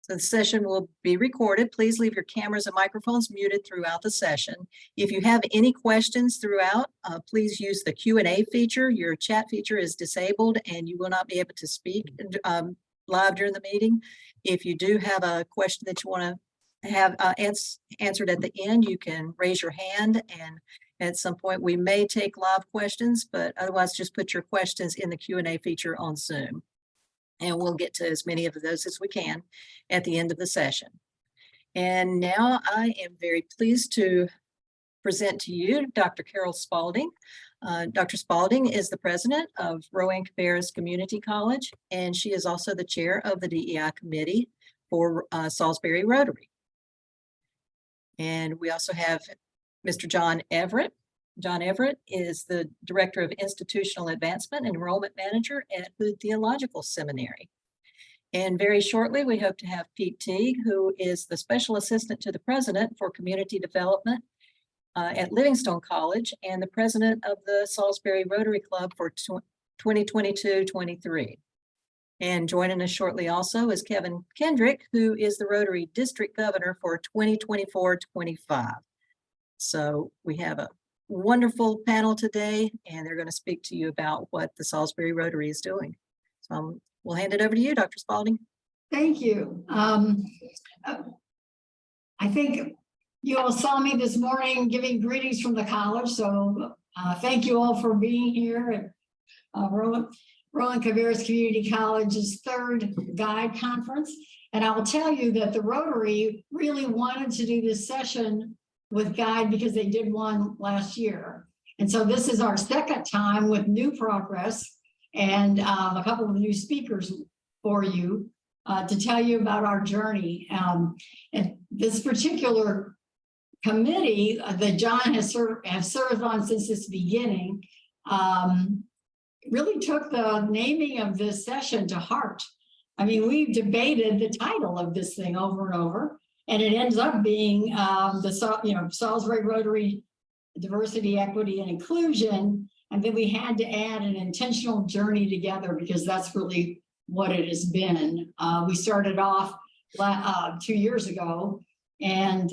So the session will be recorded. Please leave your cameras and microphones muted throughout the session. If you have any questions throughout, please use the Q&A feature. Your chat feature is disabled and you will not be able to speak live during the meeting. If you do have a question that you want to have answered at the end, you can raise your hand, and at some point we may take live questions, but otherwise just put your questions in the Q&A feature on Zoom. And we'll get to as many of those as we can at the end of the session. And now I am very pleased to present to you Dr. Carol Spalding. Dr. Spalding is the president of Rowan-Cabarrus Community College, and she is also the chair of the DEI Committee for Salisbury Rotary. And we also have Mr. John Everett. John Everett is the Director of Institutional Advancement and Enrollment Manager at Hood Theological Seminary. And very shortly, we hope to have Pete Teague, who is the Special Assistant to the President for Community Development at Livingstone College and the President of the Salisbury Rotary Club for 2022-23. And joining us shortly also is Kevin Kendrick, who is the Rotary District Governor for 2024-25. So we have a wonderful panel today, and they're going to speak to you about what the Salisbury Rotary is doing. So we'll hand it over to you, Dr. Spalding. Thank you. I think you all saw me this morning giving greetings from the college, so thank you all for being here at Rowan-Cabarrus Community College's third GUIDE conference. And I will tell you that the Rotary really wanted to do this session with GUIDE because they did one last year. And so this is our second time with new progress and a couple of new speakers for you to tell you about our journey. And this particular committee that John has served on since its beginning really took the naming of this session to heart. I mean, we've debated the title of this thing over and over, and it ends up being Salisbury Rotary Diversity, Equity, and Inclusion. And then we had to add an intentional journey together because that's really what it has been. We started off 2 years ago, and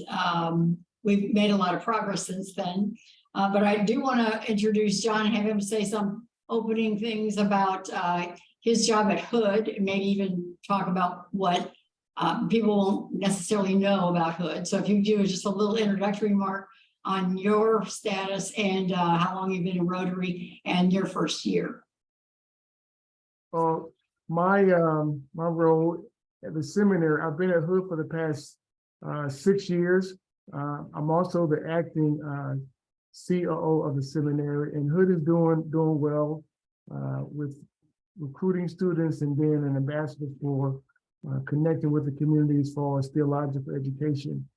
we've made a lot of progress since then. But I do want to introduce John and have him say some opening things about his job at Hood, and maybe even talk about what people won't necessarily know about Hood. So if you do just a little introductory remark on your status and how long you've been in Rotary and your first year. My role at the seminary, I've been at Hood for the past 6 years. I'm also the acting COO of the seminary, and Hood is doing well with recruiting students and being an ambassador for connecting with the community as far as theological education.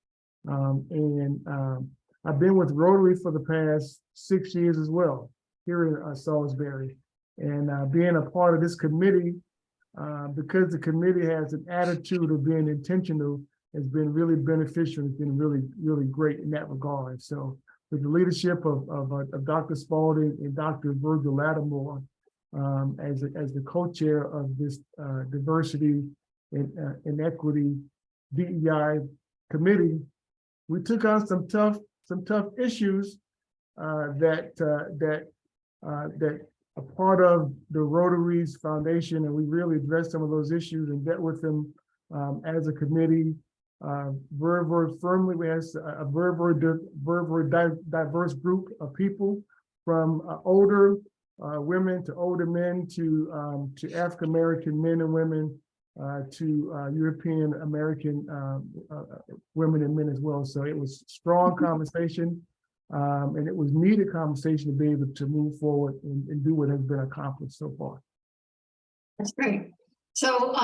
I've been with Rotary for the past 6 years as well here in Salisbury, and being a part of this committee, because the committee has an attitude of being intentional, has been really beneficial. It's been really great in that regard. So with the leadership of Dr. Spalding and Dr. Lattimore as the co-chair of this diversity and equity DEI committee, we took on some tough issues that are part of the Rotary's foundation, and we really addressed some of those issues and dealt with them as a committee very firmly. We have a very diverse group of people, from older women to older men to African American men and women to European American women and men as well. So it was strong conversation, and it was needed conversation to be able to move forward and do what has been accomplished so far. That's great. So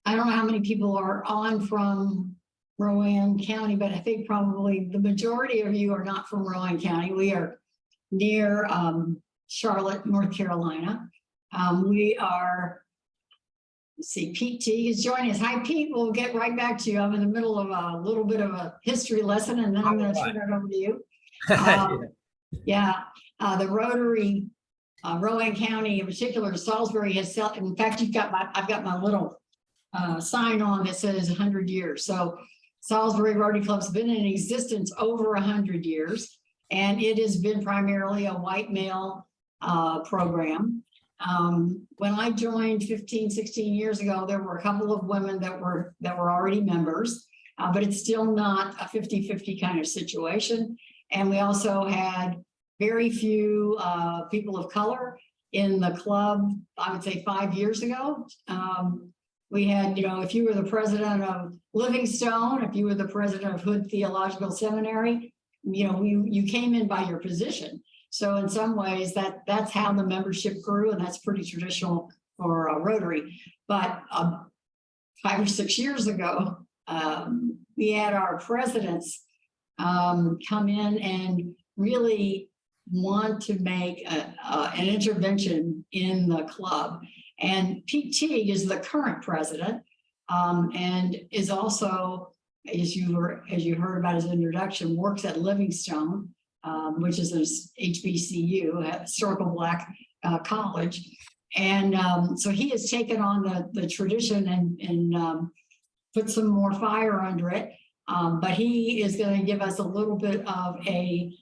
I don't know how many people are on from Rowan County, but I think probably the majority of you are not from Rowan County. We are near Charlotte, North Carolina. We are, let's see, Pete Teague is joining us. Hi, Pete. We'll get right back to you. I'm in the middle of a little bit of a history lesson, and then I'm going to turn it over to you. The Rotary, Rowan County in particular, Salisbury has, in fact, I've got my little sign on that says 100 years. So Salisbury Rotary Club's been in existence over 100 years, and it has been primarily a white male program. When I joined 15, 16 years ago, there were a couple of women that were already members, but it's still not a 50-50 kind of situation. And we also had very few people of color in the club, I would say 5 years ago. We had, you know, if you were the president of Livingstone, if you were the president of Hood Theological Seminary, you know, you came in by your position. So in some ways that's how the membership grew, and that's pretty traditional for Rotary. But 5 or 6 years ago, we had our presidents come in and really want to make an intervention in the club. And Pete Teague is the current president, and is also, as you heard about his introduction, works at Livingstone, which is an HBCU, a historical Black college. And so he has taken on the tradition and put some more fire under it. But he is going to give us a little bit of a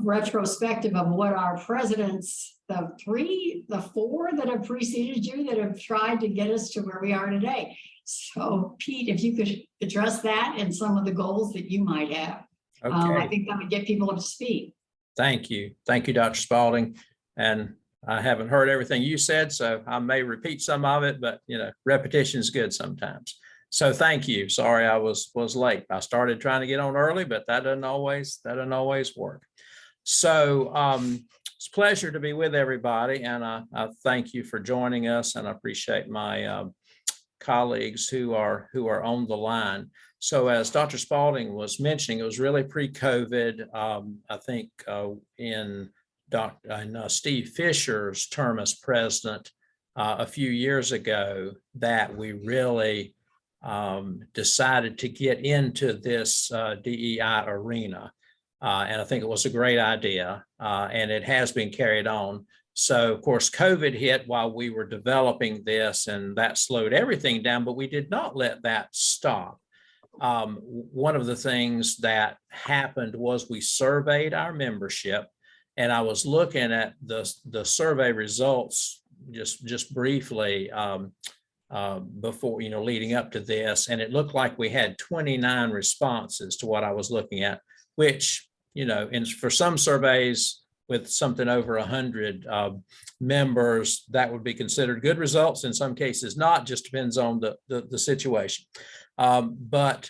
retrospective of what our presidents, the four that have preceded you, that have tried to get us to where we are today. So Pete, if you could address that and some of the goals that you might have. Okay. I think that would get people up to speed. Thank you. Thank you, Dr. Spalding. And I haven't heard everything you said, so I may repeat some of it, but you know, repetition is good sometimes. So thank you. Sorry I was late. I started trying to get on early, but that doesn't always work. So it's a pleasure to be with everybody, and I thank you for joining us, and I appreciate my colleagues who are on the line. So as Dr. Spalding was mentioning, it was really pre-COVID. I think in Steve Fisher's term as president a few years ago that we really decided to get into this DEI arena. And I think it was a great idea, and it has been carried on. So of course, COVID hit while we were developing this, and that slowed everything down, but we did not let that stop. One of the things that happened was we surveyed our membership, and I was looking at the survey results just briefly before, leading up to this, and it looked like we had 29 responses to what I was looking at, which, for some surveys with something over 100 members, that would be considered good results. In some cases not, just depends on the situation. But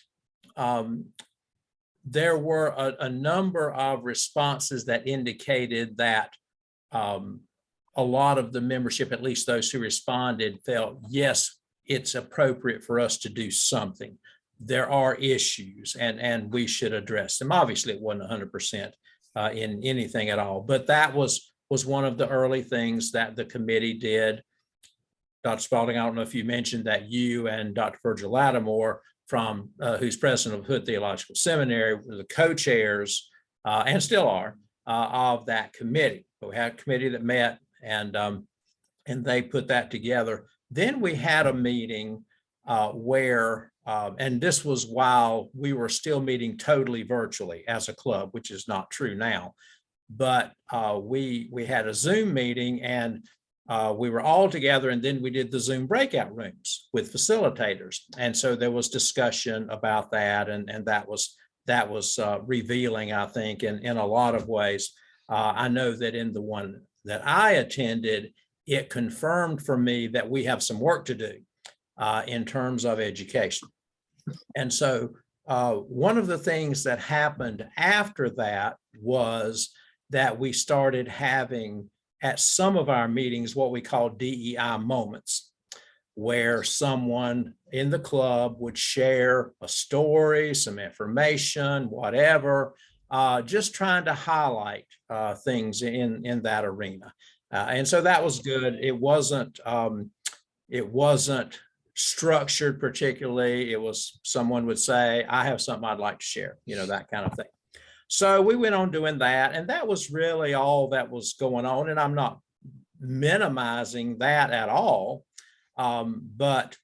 there were a number of responses that indicated that a lot of the membership, at least those who responded, felt, yes, it's appropriate for us to do something. There are issues and we should address them. Obviously, it wasn't 100% in anything at all, but that was one of the early things that the committee did. Dr. Spalding, I don't know if you mentioned that you and Dr. Virgil Lattimore, who's president of Hood Theological Seminary, were the co-chairs and still are of that committee. But we had a committee that met, and they put that together. Then we had a meeting where, and this was while we were still meeting totally virtually as a club, which is not true now, but we had a Zoom meeting, and we were all together, and then we did the Zoom breakout rooms with facilitators. And so there was discussion about that, and that was revealing, I think, in a lot of ways. I know that in the one that I attended, it confirmed for me that we have some work to do in terms of education. And so one of the things that happened after that was that we started having at some of our meetings what we call DEI moments, where someone in the club would share a story, some information, whatever, just trying to highlight things in that arena. And so that was good. It wasn't structured particularly. It was, someone would say, I have something I'd like to share, that kind of thing. So we went on doing that, and that was really all that was going on. And I'm not minimizing that at all. But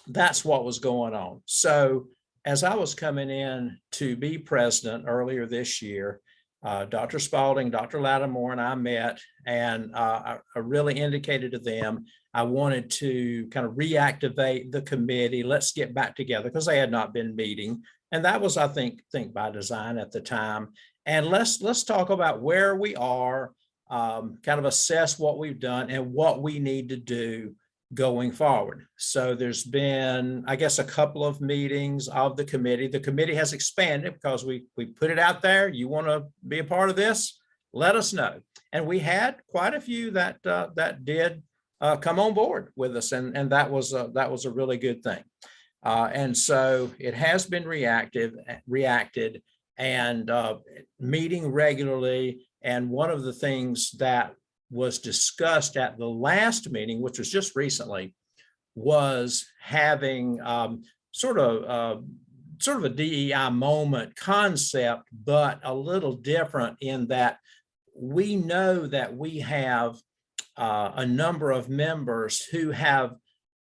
that's what was going on. So as I was coming in to be president earlier this year, Dr. Spalding, Dr. Lattimore, and I met, and I really indicated to them I wanted to kind of reactivate the committee. Let's get back together, because they had not been meeting, and that was, I think by design at the time. And let's talk about where we are, kind of assess what we've done and what we need to do going forward. So there's been, I guess, a couple of meetings of the committee. The committee has expanded because we put it out there. You want to be a part of this? Let us know. And we had quite a few that did come on board with us, and that was a really good thing. And so it has been reacted and meeting regularly. And one of the things that was discussed at the last meeting, which was just recently, was having sort of a DEI moment concept, but a little different in that we know that we have a number of members who have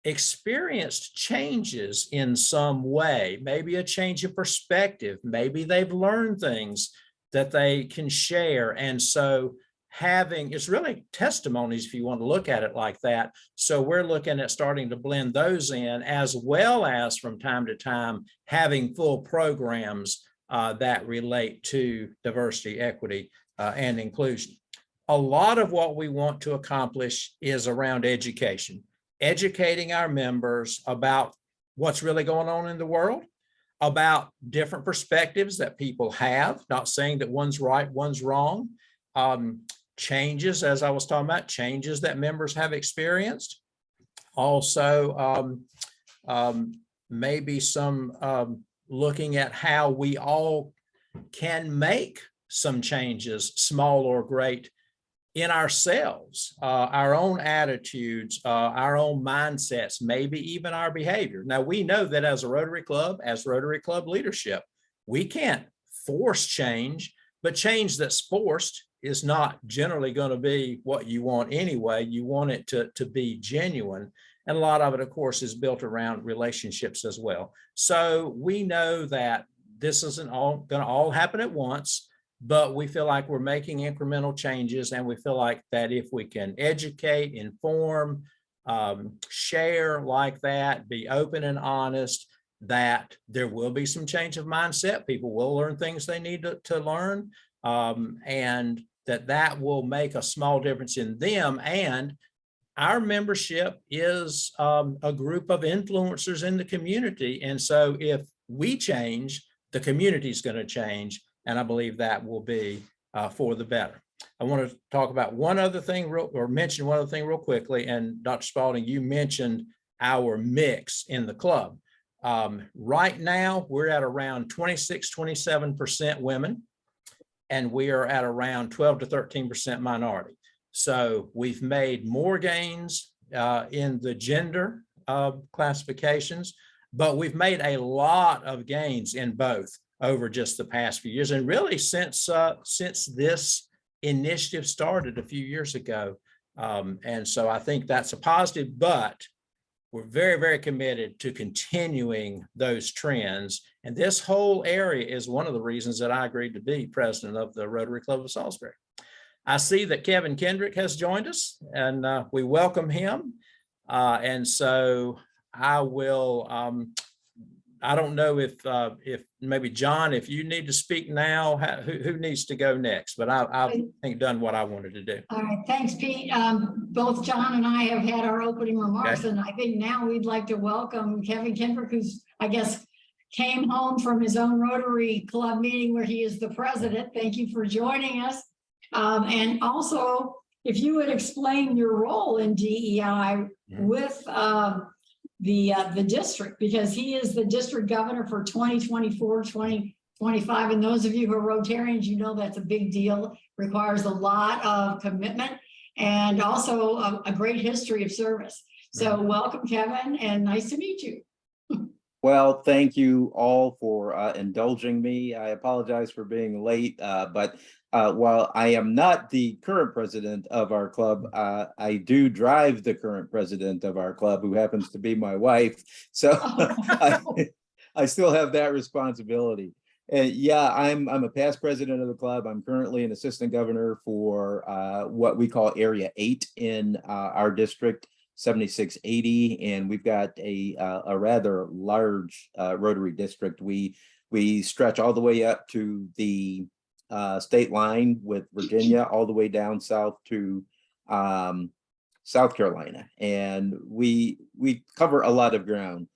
experienced changes in some way, maybe a change of perspective, maybe they've learned things that they can share. And so it's really testimonies, if you want to look at it like that. So we're looking at starting to blend those in, as well as from time to time having full programs that relate to diversity, equity, and inclusion. A lot of what we want to accomplish is around education, educating our members about what's really going on in the world, about different perspectives that people have, not saying that one's right, one's wrong. Changes, as I was talking about, changes that members have experienced. Also, maybe some looking at how we all can make some changes, small or great, in ourselves, our own attitudes, our own mindsets, maybe even our behavior. Now, we know that as a Rotary Club, as Rotary Club leadership, we can't force change, but change that's forced is not generally going to be what you want anyway. You want it to be genuine. And a lot of it, of course, is built around relationships as well. So we know that this isn't all going to all happen at once, but we feel like we're making incremental changes. And we feel like that if we can educate, inform, share like that, be open and honest, that there will be some change of mindset. People will learn things they need to learn. And that will make a small difference in them. And our membership is a group of influencers in the community. And so if we change, the community is going to change. And I believe that will be for the better. I want to talk about one other thing mention one other thing real quickly. And Dr. Spalding, you mentioned our mix in the club. Right now, we're at around 26-27% women. And we are at around 12 to 13% minority. So we've made more gains in the gender classifications, but we've made a lot of gains in both over just the past few years. And really since this initiative started a few years ago. And so I think that's a positive, but we're very, very committed to continuing those trends. And this whole area is one of the reasons that I agreed to be president of the Rotary Club of Salisbury. I see that Kevin Kendrick has joined us, and we welcome him. And so I will, I don't know if maybe John, if you need to speak now, who needs to go next? But I think done what I wanted to do. All right, thanks, Pete. Both John and I have had our opening remarks, Okay. and I think now we'd like to welcome Kevin Kendrick, who's, I guess, came home from his own Rotary Club meeting where he is the president. Thank you for joining us. And also, if you would explain your role in DEI with the district, because he is the district governor for 2024, 2025. And those of you who are Rotarians, you know that's a big deal, requires a lot of commitment and also a great history of service. So welcome, Kevin, and nice to meet you. Well, thank you all for indulging me. I apologize for being late, but while I am not the current president of our club, I do drive the current president of our club, who happens to be my wife. So I still have that responsibility. And yeah, I'm a past president of the club. I'm currently an assistant governor for what we call Area 8 in our district. 7680, and we've got a rather large Rotary district. We stretch all the way up to the state line with Virginia, all the way down south to South Carolina, and we cover a lot of ground.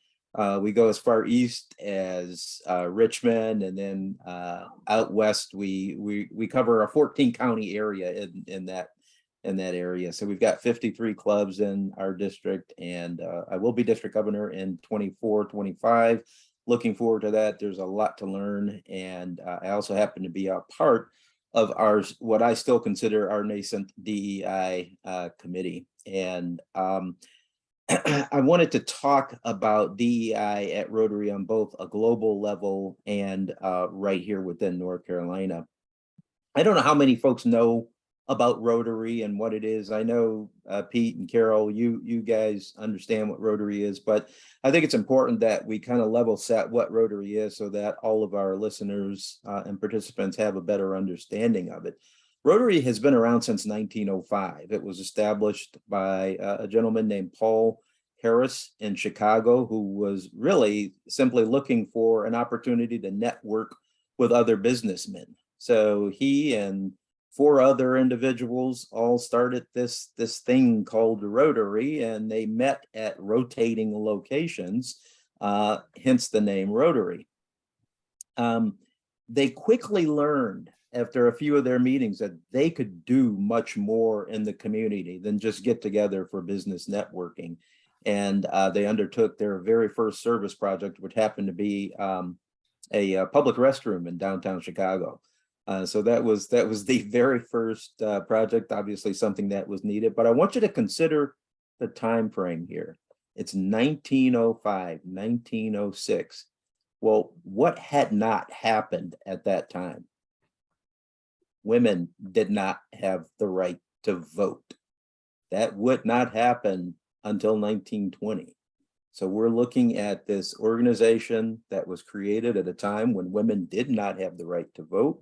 We go as far east as Richmond, and then out west we cover a 14 county area in that area. So we've got 53 clubs in our district, and I will be district governor in 24-25. Looking forward to that. There's a lot to learn, and I also happen to be a part of ours, what I still consider our nascent DEI committee. And I wanted to talk about DEI at Rotary on both a global level and right here within North Carolina. I don't know how many folks know about Rotary and what it is. I know Pete and Carol, you guys understand what Rotary is, but I think it's important that we kind of level set what Rotary is so that all of our listeners and participants have a better understanding of it. Rotary has been around since 1905. It was established by a gentleman named Paul Harris in Chicago, who was really simply looking for an opportunity to network with other businessmen. So he and 4 other individuals all started this thing called Rotary, and they met at rotating locations, hence the name Rotary. They quickly learned after a few of their meetings that they could do much more in the community than just get together for business networking. And they undertook their very first service project, which happened to be a public restroom in downtown Chicago. So that was the very first project, obviously something that was needed. But I want you to consider the time frame here. It's 1905, 1906. Well, what had not happened at that time? Women did not have the right to vote. That would not happen until 1920. So we're looking at this organization that was created at a time when women did not have the right to vote.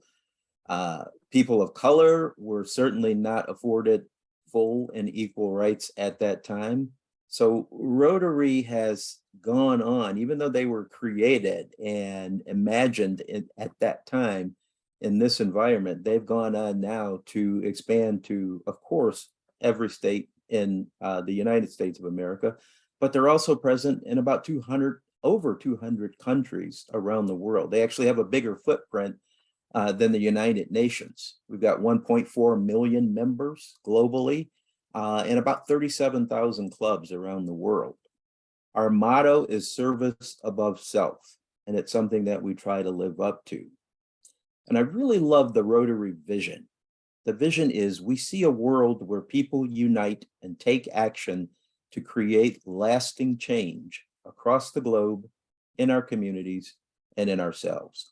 People of color were certainly not afforded full and equal rights at that time. So Rotary has gone on, even though they were created and imagined at that time in this environment, they've gone on now to expand to, of course, every state in the United States of America, but they're also present in about over 200 countries around the world. They actually have a bigger footprint than the United Nations. We've got 1.4 million members globally and about 37,000 clubs around the world. Our motto is service above self, and it's something that we try to live up to. And I really love the Rotary vision. The vision is we see a world where people unite and take action to create lasting change across the globe, in our communities, and in ourselves.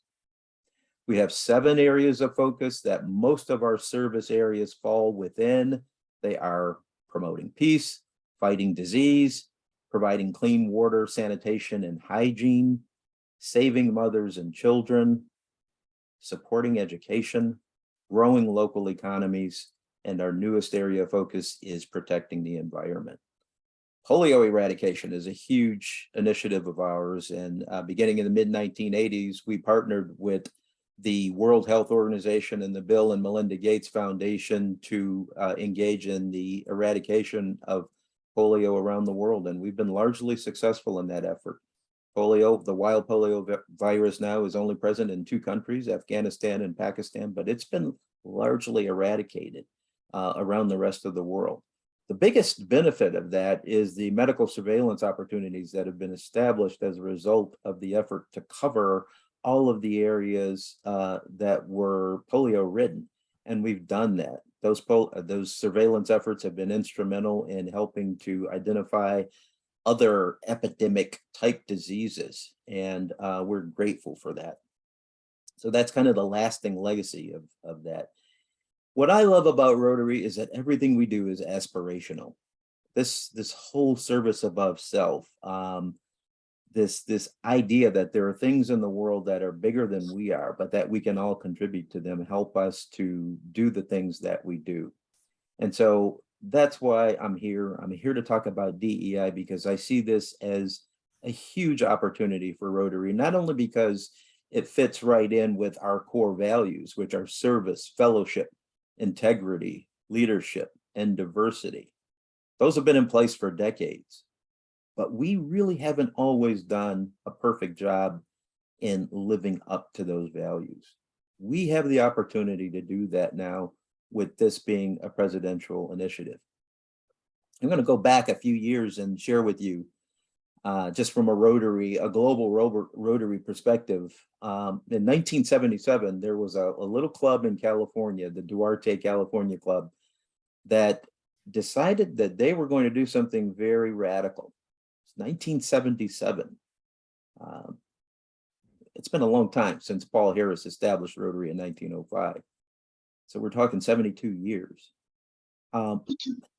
We have 7 areas of focus that most of our service areas fall within. They are promoting peace, fighting disease, providing clean water, sanitation, and hygiene, saving mothers and children, supporting education, growing local economies, and our newest area of focus is protecting the environment. Polio eradication is a huge initiative of ours, and beginning in the mid-1980s, we partnered with the World Health Organization and the Bill and Melinda Gates Foundation to engage in the eradication of polio around the world, and we've been largely successful in that effort. Polio, the wild polio virus now is only present in 2 countries, Afghanistan and Pakistan, but it's been largely eradicated around the rest of the world. The biggest benefit of that is the medical surveillance opportunities that have been established as a result of the effort to cover all of the areas that were polio ridden. And we've done that. Those surveillance efforts have been instrumental in helping to identify other epidemic type diseases. And we're grateful for that. So that's kind of the lasting legacy of that. What I love about Rotary is that everything we do is aspirational. This whole service above self, this idea that there are things in the world that are bigger than we are, but that we can all contribute to them, help us to do the things that we do. And so that's why I'm here. I'm here to talk about DEI because I see this as a huge opportunity for Rotary, not only because it fits right in with our core values, which are service, fellowship, integrity, leadership, and diversity. Those have been in place for decades, but we really haven't always done a perfect job in living up to those values. We have the opportunity to do that now with this being a presidential initiative. I'm going to go back a few years and share with you just from a global Rotary perspective. In 1977, there was a little club in California, the Duarte, California Club, that decided that they were going to do something very radical. It's 1977. It's been a long time since Paul Harris established Rotary in 1905. So we're talking 72 years.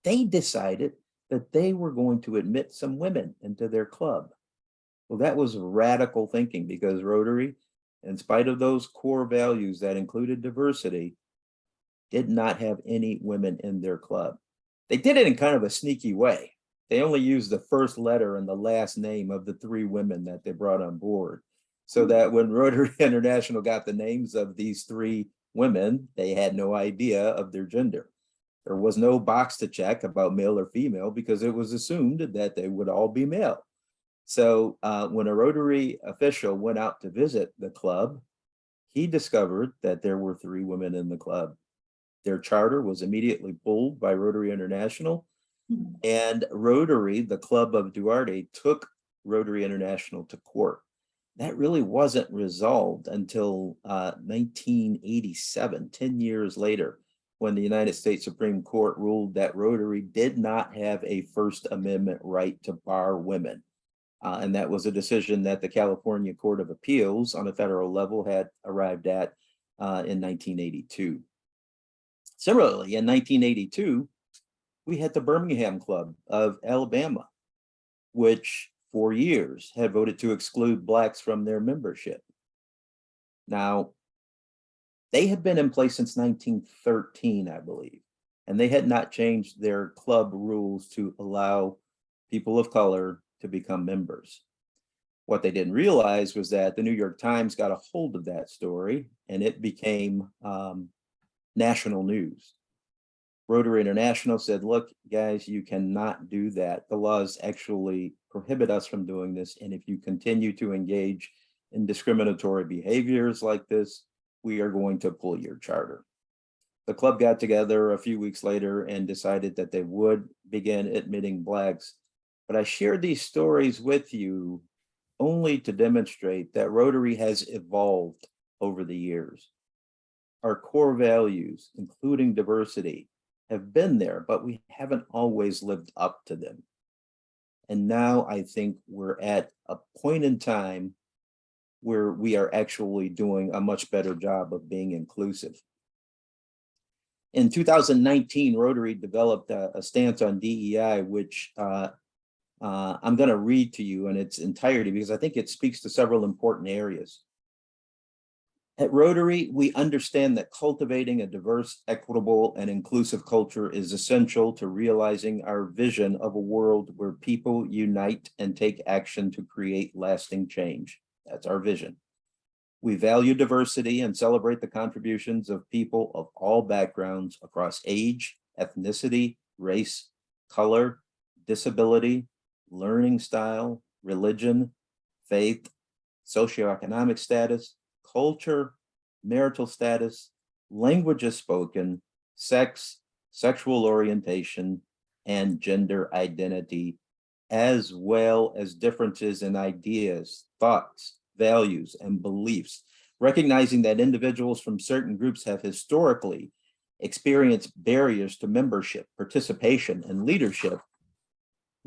They decided that they were going to admit some women into their club. Well, that was radical thinking because Rotary, in spite of those core values that included diversity, did not have any women in their club. They did it in kind of a sneaky way. They only used the first letter and the last name of the 3 women that they brought on board, so that when Rotary International got the names of these 3 women, they had no idea of their gender. There was no box to check about male or female because it was assumed that they would all be male. So when a Rotary official went out to visit the club, he discovered that there were 3 women in the club. Their charter was immediately pulled by Rotary International, and Rotary, the Club of Duarte, took Rotary International to court. That really wasn't resolved until 1987, 10 years later, when the United States Supreme Court ruled that Rotary did not have a First Amendment right to bar women. And that was a decision that the California Court of Appeals on a federal level had arrived at in 1982. Similarly, in 1982, we had the Birmingham Club of Alabama, which for years had voted to exclude Blacks from their membership. Now, they had been in place since 1913, I believe, and they had not changed their club rules to allow people of color to become members. What they didn't realize was that the New York Times got a hold of that story and it became national news. Rotary International said, look, guys, you cannot do that. The laws actually prohibit us from doing this. And if you continue to engage in discriminatory behaviors like this, we are going to pull your charter. The club got together a few weeks later and decided that they would begin admitting Blacks. But I shared these stories with you only to demonstrate that Rotary has evolved over the years. Our core values, including diversity, have been there, but we haven't always lived up to them. And now I think we're at a point in time where we are actually doing a much better job of being inclusive. In 2019, Rotary developed a stance on DEI, which I'm going to read to you in its entirety because I think it speaks to several important areas. At Rotary, we understand that cultivating a diverse, equitable, and inclusive culture is essential to realizing our vision of a world where people unite and take action to create lasting change. That's our vision. We value diversity and celebrate the contributions of people of all backgrounds across age, ethnicity, race, color, disability, learning style, religion, faith, socioeconomic status, culture, marital status, languages spoken, sex, sexual orientation, and gender identity, as well as differences in ideas, thoughts, values, and beliefs, recognizing that individuals from certain groups have historically experienced barriers to membership, participation, and leadership.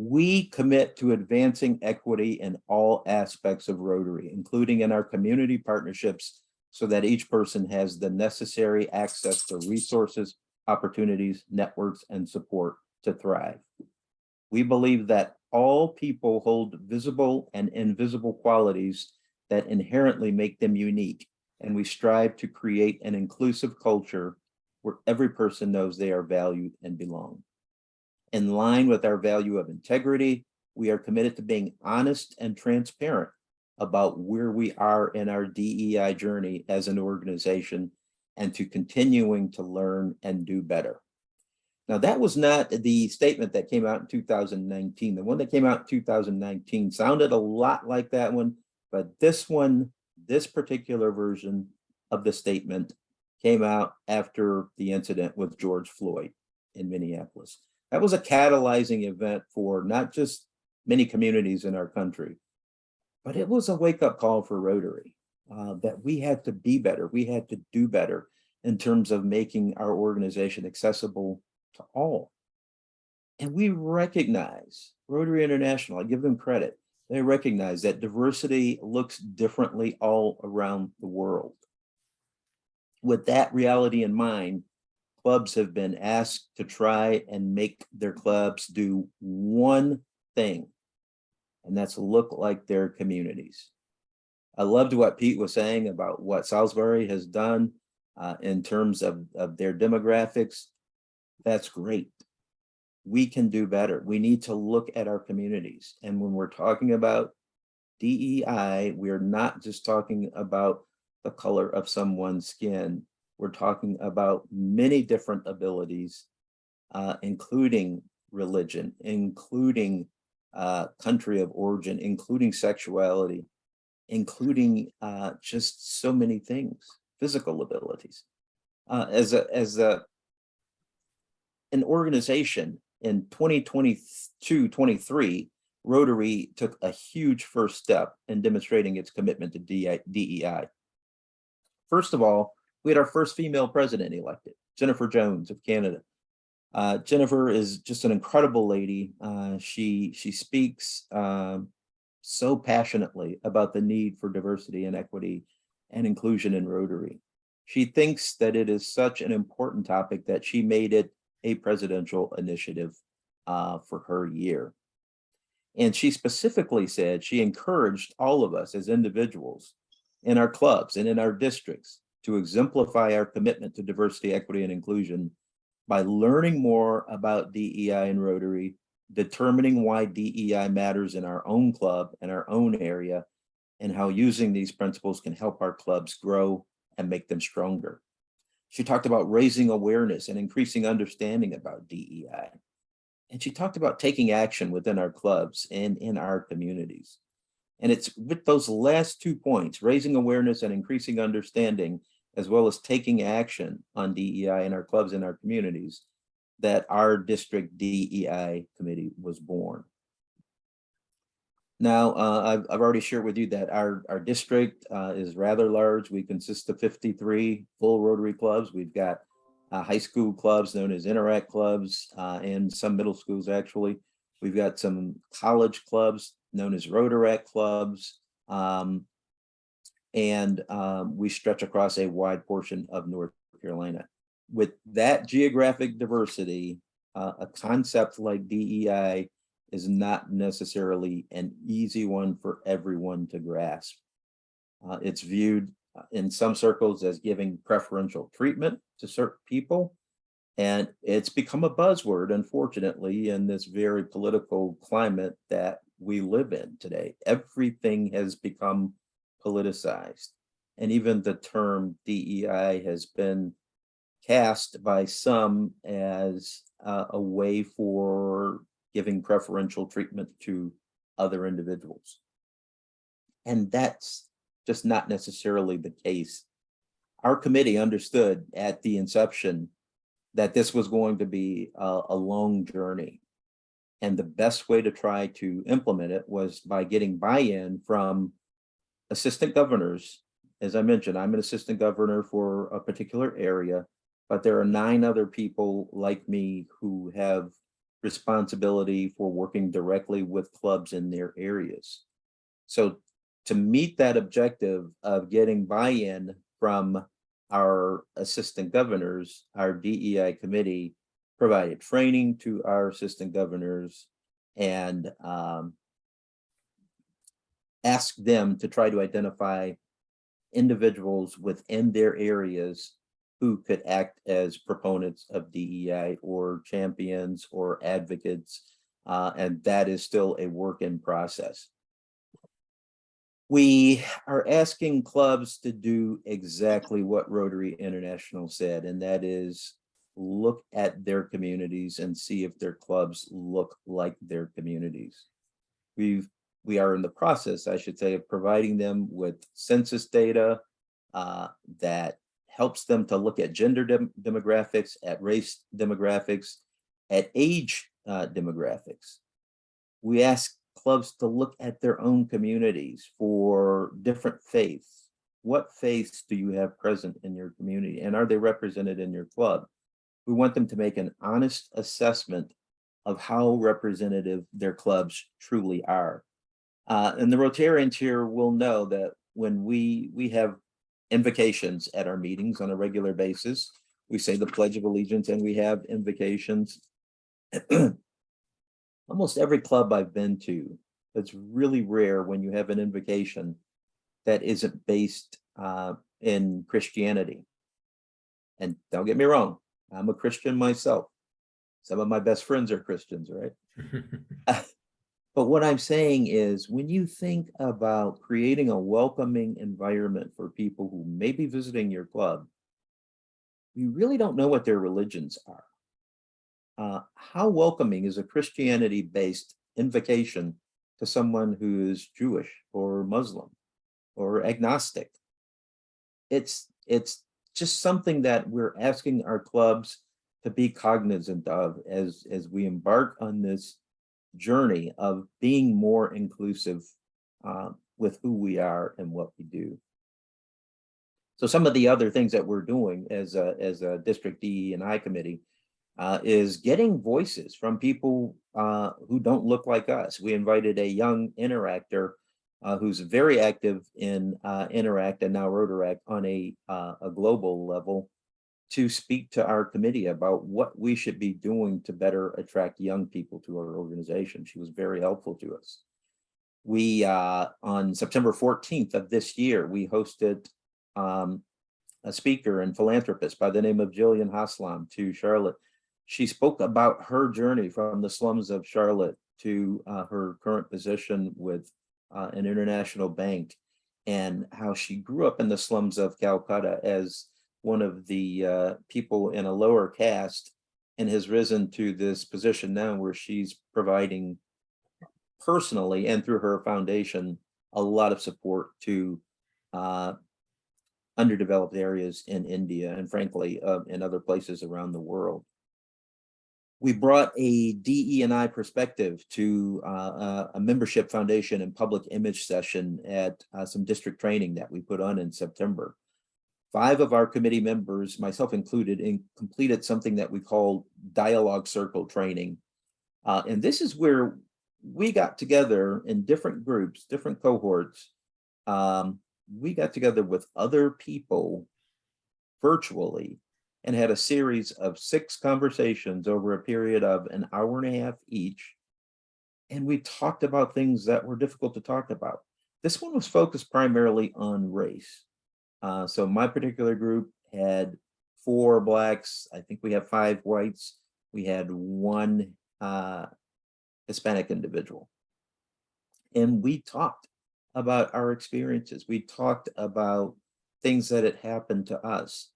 We commit to advancing equity in all aspects of Rotary, including in our community partnerships, so that each person has the necessary access to resources, opportunities, networks, and support to thrive. We believe that all people hold visible and invisible qualities that inherently make them unique, and we strive to create an inclusive culture where every person knows they are valued and belong. In line with our value of integrity, we are committed to being honest and transparent about where we are in our DEI journey as an organization, and to continuing to learn and do better. Now, that was not the statement that came out in 2019. The one that came out in 2019 sounded a lot like that one, but this one, this particular version of the statement came out after the incident with George Floyd in Minneapolis. That was a catalyzing event for not just many communities in our country, but it was a wake-up call for Rotary, that we had to be better. We had to do better in terms of making our organization accessible to all. And we recognize, Rotary International, I give them credit, they recognize that diversity looks differently all around the world. With that reality in mind, clubs have been asked to try and make their clubs do one thing, and that's look like their communities. I loved what Pete was saying about what Salisbury has done in terms of their demographics. That's great. We can do better. We need to look at our communities. And when we're talking about DEI, we're not just talking about the color of someone's skin. We're talking about many different abilities, including religion, including country of origin, including sexuality, including just so many things, physical abilities. As an organization in 2022-23, Rotary took a huge first step in demonstrating its commitment to DEI. First of all, we had our first female president elected, Jennifer Jones of Canada. Jennifer is just an incredible lady. She speaks so passionately about the need for diversity and equity and inclusion in Rotary. She thinks that it is such an important topic that she made it a presidential initiative for her year. And she specifically said she encouraged all of us as individuals in our clubs and in our districts to exemplify our commitment to diversity, equity, and inclusion by learning more about DEI and Rotary, determining why DEI matters in our own club and our own area, and how using these principles can help our clubs grow and make them stronger. She talked about raising awareness and increasing understanding about DEI. And she talked about taking action within our clubs and in our communities. And it's with those last 2 points, raising awareness and increasing understanding, as well as taking action on DEI in our clubs and our communities, that our district DEI committee was born. Now, I've already shared with you that our district is rather large. We consist of 53 full Rotary clubs. We've got high school clubs known as Interact clubs and some middle schools, actually. We've got some college clubs known as Rotaract clubs. And we stretch across a wide portion of North Carolina. With that geographic diversity, a concept like DEI is not necessarily an easy one for everyone to grasp. It's viewed in some circles as giving preferential treatment to certain people, and it's become a buzzword, unfortunately, in this very political climate that we live in today. Everything has become politicized, and even the term DEI has been cast by some as a way for giving preferential treatment to other individuals. And that's just not necessarily the case. Our committee understood at the inception that this was going to be a long journey. And the best way to try to implement it was by getting buy-in from assistant governors. As I mentioned, I'm an assistant governor for a particular area, but there are 9 other people like me who have responsibility for working directly with clubs in their areas. So to meet that objective of getting buy-in from our assistant governors, our DEI committee provided training to our assistant governors and asked them to try to identify individuals within their areas who could act as proponents of DEI or champions or advocates, and that is still a work in process. We are asking clubs to do exactly what Rotary International said, and that is look at their communities and see if their clubs look like their communities. We are in the process, I should say, of providing them with census data that helps them to look at gender demographics, at race demographics, at age demographics. We ask clubs to look at their own communities for different faiths. What faiths do you have present in your community, and are they represented in your club? We want them to make an honest assessment of how representative their clubs truly are. And the Rotarians here will know that when we have invocations at our meetings on a regular basis, we say the Pledge of Allegiance and we have invocations. Almost every club I've been to, it's really rare when you have an invocation that isn't based in Christianity. And don't get me wrong, I'm a Christian myself. Some of my best friends are Christians, right? But what I'm saying is, when you think about creating a welcoming environment for people who may be visiting your club, you really don't know what their religions are. How welcoming is a Christianity-based invocation to someone who is Jewish or Muslim or agnostic? It's just something that we're asking our clubs to be cognizant of as we embark on this journey of being more inclusive with who we are and what we do. So some of the other things that we're doing as a district DE&I committee is getting voices from people who don't look like us. We invited a young interactor who's very active in Interact and now Rotaract on a global level to speak to our committee about what we should be doing to better attract young people to our organization. She was very helpful to us. We, on September 14th of this year, we hosted a speaker and philanthropist by the name of Jillian Haslam to Charlotte. She spoke about her journey from the slums of Charlotte to her current position with an international bank, and how she grew up in the slums of Calcutta as one of the people in a lower caste, and has risen to this position now where she's providing personally and through her foundation a lot of support to underdeveloped areas in India and frankly in other places around the world. We brought a DE&I perspective to a membership foundation and public image session at some district training that we put on in September. 5 of our committee members, myself included, completed something that we call dialogue circle training. And this is where we got together in different groups, different cohorts. We got together with other people virtually and had a series of 6 conversations over a period of an hour and a half each. And we talked about things that were difficult to talk about. This one was focused primarily on race. So my particular group had 4 Blacks. I think we have 5 whites. We had 1 Hispanic individual. And we talked about our experiences. We talked about things that had happened to us.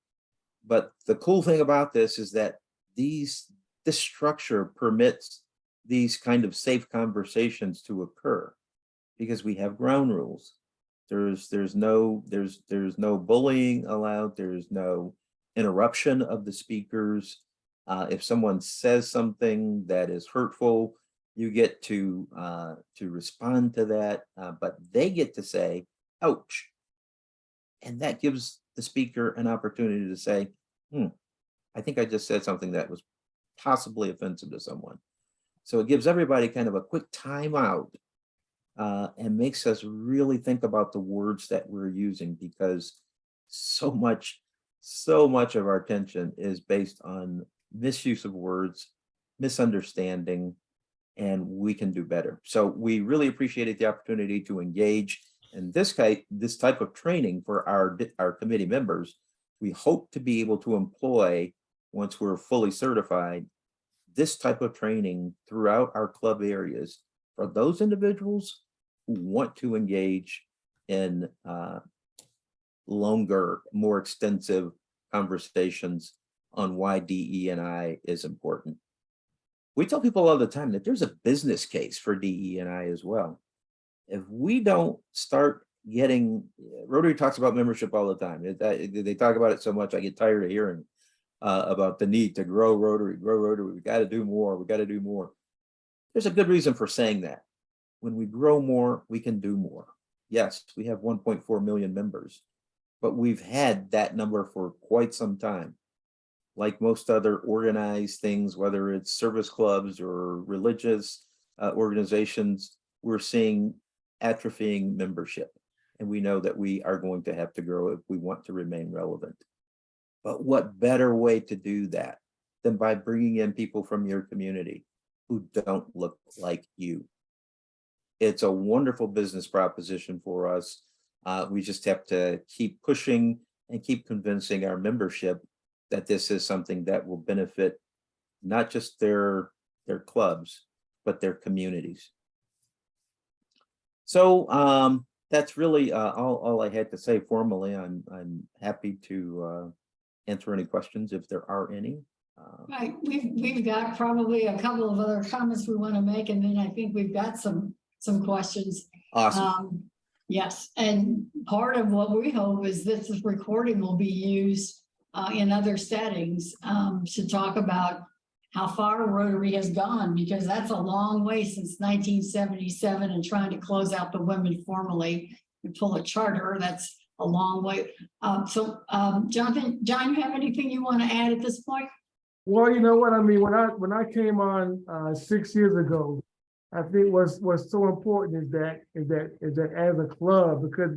But the cool thing about this is that this structure permits these kind of safe conversations to occur because we have ground rules. There's no bullying allowed. There's no interruption of the speakers. If someone says something that is hurtful, you get to respond to that, but they get to say, ouch. And that gives the speaker an opportunity to say, I think I just said something that was possibly offensive to someone. So it gives everybody kind of a quick timeout and makes us really think about the words that we're using, because so much of our attention is based on misuse of words, misunderstanding, and we can do better. So we really appreciated the opportunity to engage in this type of training for our committee members. We hope to be able to employ, once we're fully certified, this type of training throughout our club areas for those individuals who want to engage in longer, more extensive conversations on why DE&I is important. We tell people all the time that there's a business case for DE&I as well. If we don't start getting, Rotary talks about membership all the time. They talk about it so much, I get tired of hearing about the need to grow Rotary. We got to do more. We got to do more. There's a good reason for saying that. When we grow more, we can do more. Yes, we have 1.4 million members, but we've had that number for quite some time. Like most other organized things, whether it's service clubs or religious organizations, we're seeing atrophying membership. And we know that we are going to have to grow if we want to remain relevant. But what better way to do that than by bringing in people from your community who don't look like you? It's a wonderful business proposition for us. We just have to keep pushing and keep convincing our membership that this is something that will benefit not just their clubs, but their communities. So that's really all I had to say formally. I'm happy to answer any questions if there are any. Right, we've got probably a couple of other comments we want to make, and then I think we've got some questions. Awesome. Yes, and part of what we hope is this recording will be used in other settings to talk about how far Rotary has gone, because that's a long way since 1977 and trying to close out the women formally and pull a charter. That's a long way. Jonathan, John, you have anything you want to add at this point? Well, you know what I mean. When I came on 6 years ago, I think what's so important is that as a club, because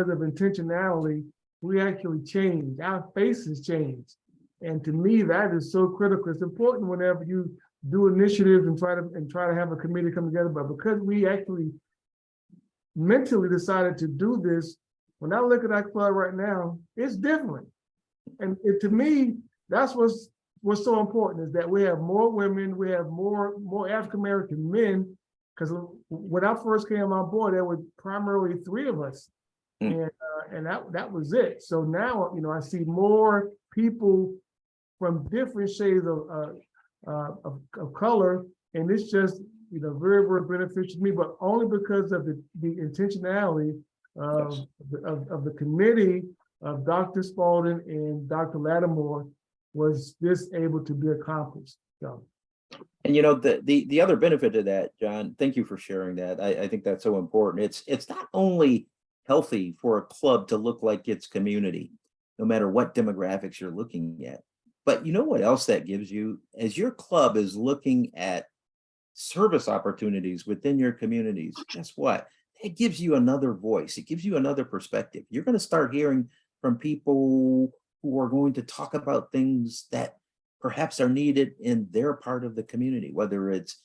of intentionality, we actually change. Our faces change, and to me, that is so critical. It's important whenever you do initiatives and try to have a committee come together. But because we actually mentally decided to do this, when I look at our club right now, it's different. And to me, that's what's so important, is that we have more women, we have more African-American men, because when I first came on board, there were primarily 3 of us. And that was it. So now, I see more people from different shades of color, and it's just, very, very beneficial to me, but only because of the intentionality of the committee of Dr. Spalding and Dr. Lattimore was this able to be accomplished. So. And the other benefit of that, John, thank you for sharing that. I think that's so important. It's not only healthy for a club to look like its community, no matter what demographics you're looking at, but you know what else that gives you? As your club is looking at service opportunities within your communities, guess what? It gives you another voice. It gives you another perspective. You're going to start hearing from people who are going to talk about things that perhaps are needed in their part of the community, whether it's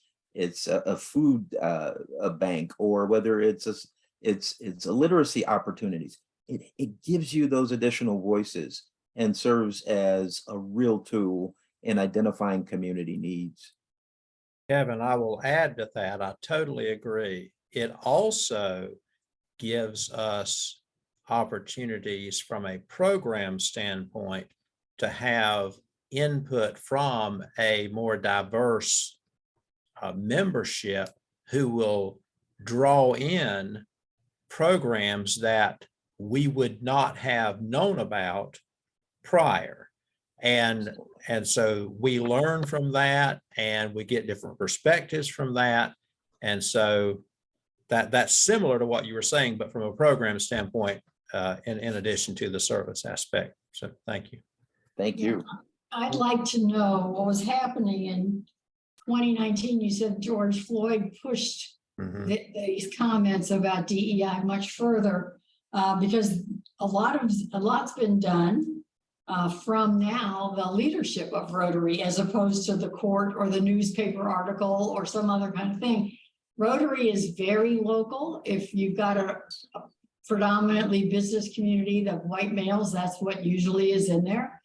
a food a bank, or whether it's a literacy opportunities. It gives you those additional voices and serves as a real tool in identifying community needs. Kevin, I will add to that. I totally agree. It also gives us opportunities from a program standpoint to have input from a more diverse membership who will draw in programs that we would not have known about prior. And so we learn from that, and we get different perspectives from that. And so that's similar to what you were saying, but from a program standpoint, in addition to the service aspect. So thank you. Thank you. I'd like to know what was happening in 2019, you said George Floyd pushed these comments about DEI much further because a lot's been done from now the leadership of Rotary as opposed to the court or the newspaper article or some other kind of thing. Rotary is very local. If you've got a predominantly business community, the white males, that's what usually is in there.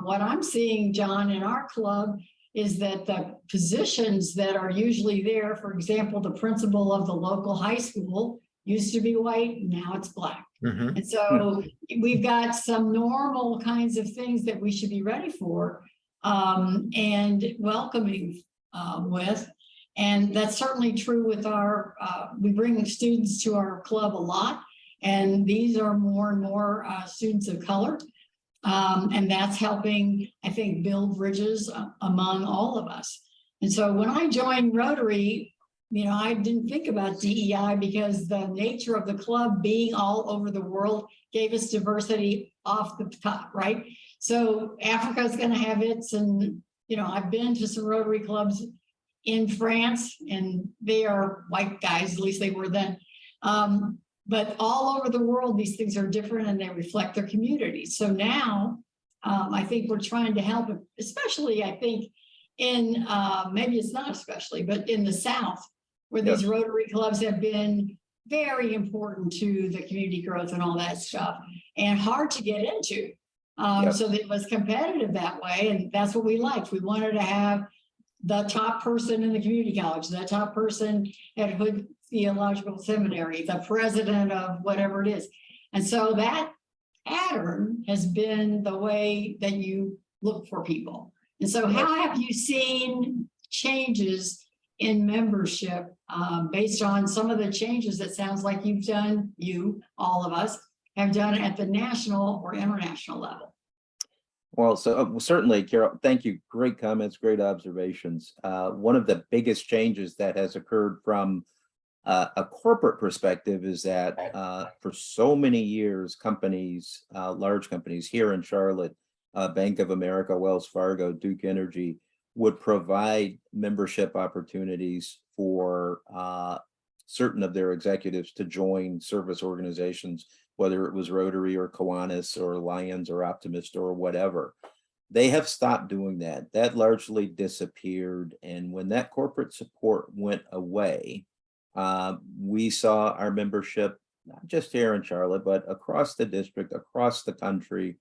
What I'm seeing, John, in our club is that the positions that are usually there, for example, the principal of the local high school used to be white, now it's black. And so we've got some normal kinds of things that we should be ready for and welcoming with. And that's certainly true with our, we bring students to our club a lot, and these are more and more students of color. And that's helping, I think, build bridges among all of us. And so when I joined Rotary, you know, I didn't think about DEI because the nature of the club being all over the world gave us diversity off the top, right? So Africa is going to have its, and, you know, I've been to some Rotary clubs in France, and they are white guys, at least they were then. But all over the world, these things are different and they reflect their communities. So now I think we're trying to help, especially I think in, maybe it's not especially, but in the South, where these Rotary clubs have been very important to the community growth and all that stuff, and hard to get into. So that it was competitive that way. And that's what we liked. We wanted to have the top person in the community college, the top person at Hood Theological Seminary, the president of whatever it is. And so that pattern has been the way that you look for people. And so how have you seen changes in membership based on some of the changes that sounds like you've done, all of us, have done at the national or international level? Well, so certainly, Carol, thank you. Great comments, great observations. One of the biggest changes that has occurred from a corporate perspective is that for so many years, companies, large companies here in Charlotte, Bank of America, Wells Fargo, Duke Energy, would provide membership opportunities for certain of their executives to join service organizations, whether it was Rotary or Kiwanis or Lions or Optimist or whatever. They have stopped doing that. That largely disappeared. And when that corporate support went away, we saw our membership, not just here in Charlotte, but across the district, across the country,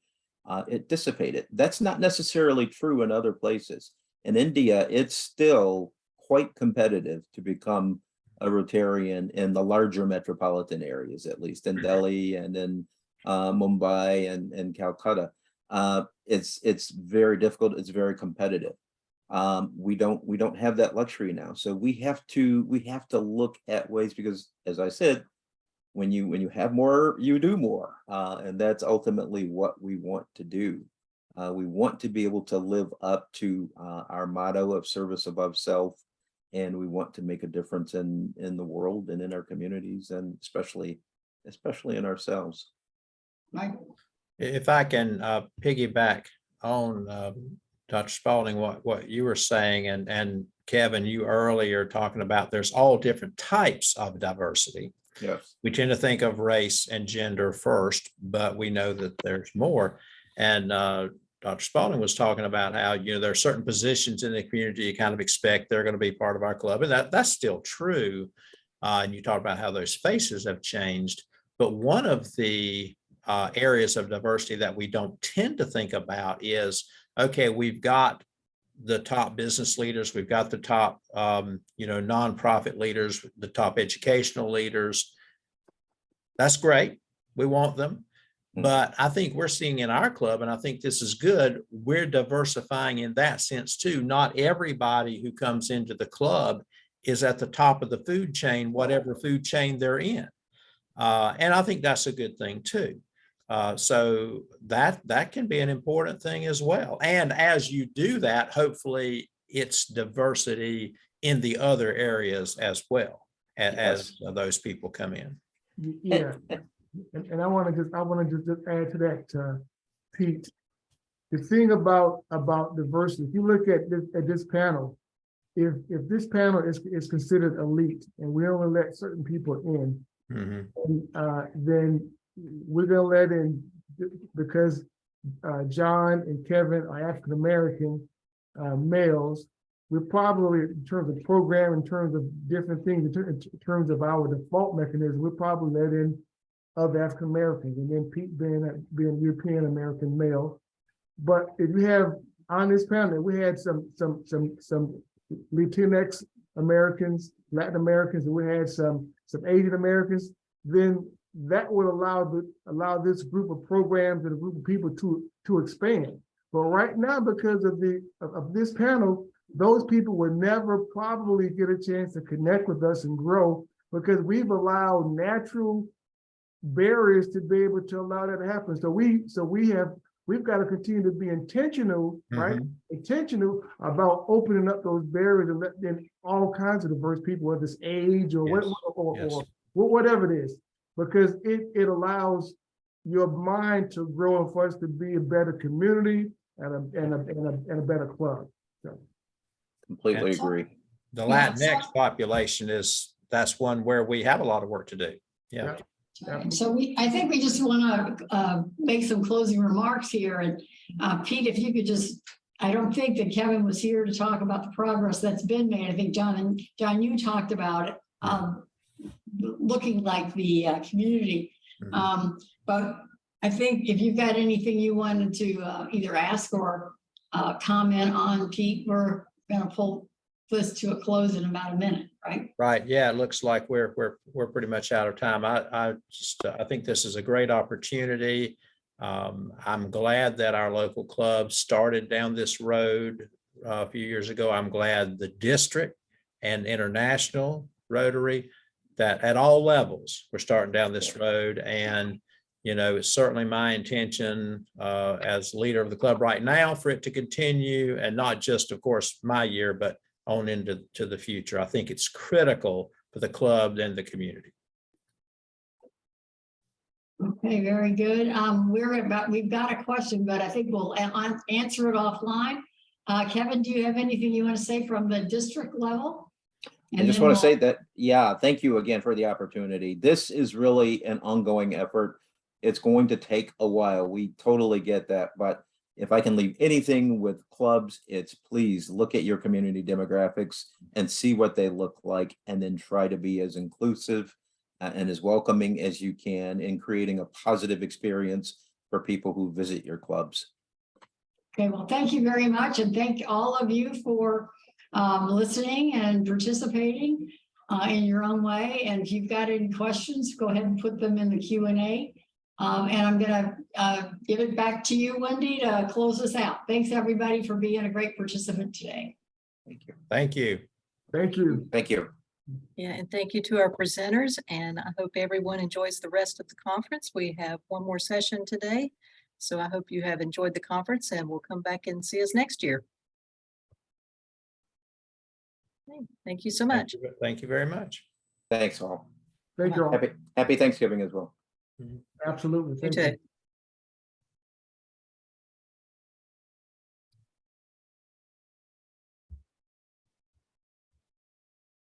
it dissipated. That's not necessarily true in other places. In India, it's still quite competitive to become a Rotarian in the larger metropolitan areas, at least in Delhi and in Mumbai and Calcutta. It's very difficult. It's very competitive. We don't have that luxury now. So we have to look at ways, because as I said, when you have more, you do more. And that's ultimately what we want to do. We want to be able to live up to our motto of service above self. And we want to make a difference in the world and in our communities, and especially in ourselves. Right. If I can piggyback on Dr. Spalding, what you were saying, and Kevin, you earlier talking about there's all different types of diversity. Yes. We tend to think of race and gender first, but we know that there's more. And Dr. Spalding was talking about how, you know, there are certain positions in the community you kind of expect they're going to be part of our club, and that's still true. And you talked about how those faces have changed. But one of the areas of diversity that we don't tend to think about is, okay, we've got the top business leaders, we've got the top, nonprofit leaders, the top educational leaders. That's great. We want them. But I think we're seeing in our club, and I think this is good, we're diversifying in that sense too. Not everybody who comes into the club is at the top of the food chain, whatever food chain they're in. And I think that's a good thing too. So that can be an important thing as well. And as you do that, hopefully it's diversity in the other areas as well, as those people come in. Yeah. And I want to just add to that, Pete. The thing about diversity, if you look at this panel, if this panel is considered elite and we only let certain people in, then we're gonna let in because John and Kevin are African-American males. We're probably, in terms of program, in terms of different things, in terms of our default mechanism, we'll probably let in other African-Americans, and then Pete being European-American male. But if you have on this panel, we had some Latinx Americans, Latin Americans, and we had some Asian Americans, then that would allow this group of programs and a group of people to expand. But right now, because of this panel, those people will never probably get a chance to connect with us and grow because we've allowed natural barriers to be able to allow that to happen. So we've got to continue to be intentional, right? Intentional about opening up those barriers and letting in all kinds of diverse people, whether it's age or whatever it is, because it allows your mind to grow and for us to be a better community and a better club. So. Completely agree. The Latinx population that's one where we have a lot of work to do. Yeah. So I think we just want to make some closing remarks here. And Pete, if you could just, I don't think that Kevin was here to talk about the progress that's been made. I think John, you talked about it, looking like the community. But I think if you've got anything you wanted to either ask or comment on, Pete, we're going to pull this to a close in about a minute, right? Right. Yeah, it looks like we're pretty much out of time. I think this is a great opportunity. I'm glad that our local club started down this road a few years ago. I'm glad the district and international Rotary that at all levels we're starting down this road. And it's certainly my intention as leader of the club right now for it to continue, and not just, of course, my year, but on into the future. I think it's critical for the club and the community. Okay, very good. We've got a question, but I think we'll answer it offline. Kevin, do you have anything you want to say from the district level? I just want to say that, thank you again for the opportunity. This is really an ongoing effort. It's going to take a while. We totally get that. But if I can leave anything with clubs, it's please look at your community demographics and see what they look like, and then try to be as inclusive and as welcoming as you can in creating a positive experience for people who visit your clubs. Okay, well, thank you very much. And thank all of you for listening and participating in your own way. And if you've got any questions, go ahead and put them in the Q&A. And I'm going to give it back to you, Wendy, to close us out. Thanks, everybody, for being a great participant today. Thank you. Thank you. Thank you. Thank you. Yeah, and thank you to our presenters, and I hope everyone enjoys the rest of the conference. We have one more session today, so I hope you have enjoyed the conference and will come back and see us next year. Okay, thank you so much. Thank you very much. Thanks all. Thank you all. Happy Thanksgiving as well. Absolutely. You Thank too.